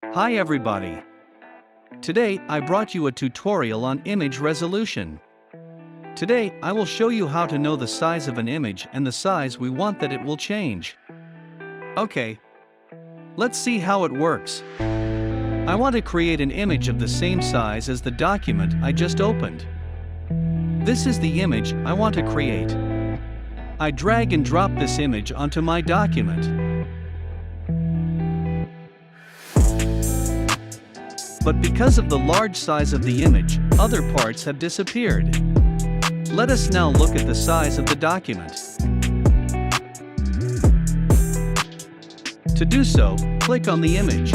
Hi everybody. Today I brought you a tutorial on image resolution. Today I will show you how to know the size of an image and the size we want that it will change. Okay. Let's see how it works. I want to create an image of the same size as the document I just opened. This is the image I want to create. I drag and drop this image onto my document. But because of the large size of the image, other parts have disappeared. Let us now look at the size of the document. To do so, click on the image.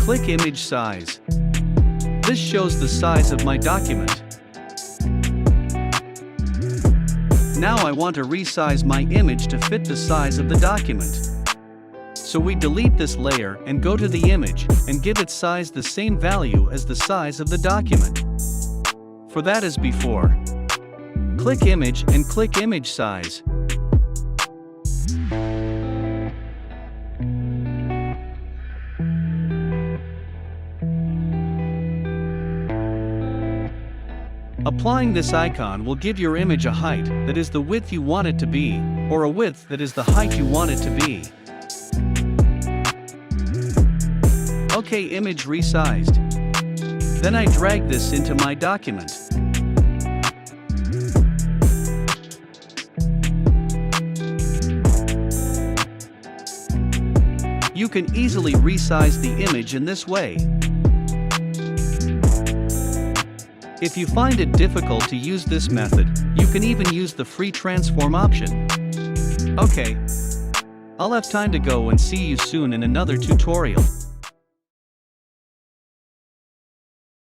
Click Image Size. This shows the size of my document. Now I want to resize my image to fit the size of the document. So we delete this layer and go to the image and give its size the same value as the size of the document. For that as before. Click Image and click Image Size. Applying this icon will give your image a height that is the width you want it to be, or a width that is the height you want it to be. Okay, image resized. Then I drag this into my document. You can easily resize the image in this way. If you find it difficult to use this method, you can even use the free transform option. Okay. I'll have time to go and see you soon in another tutorial.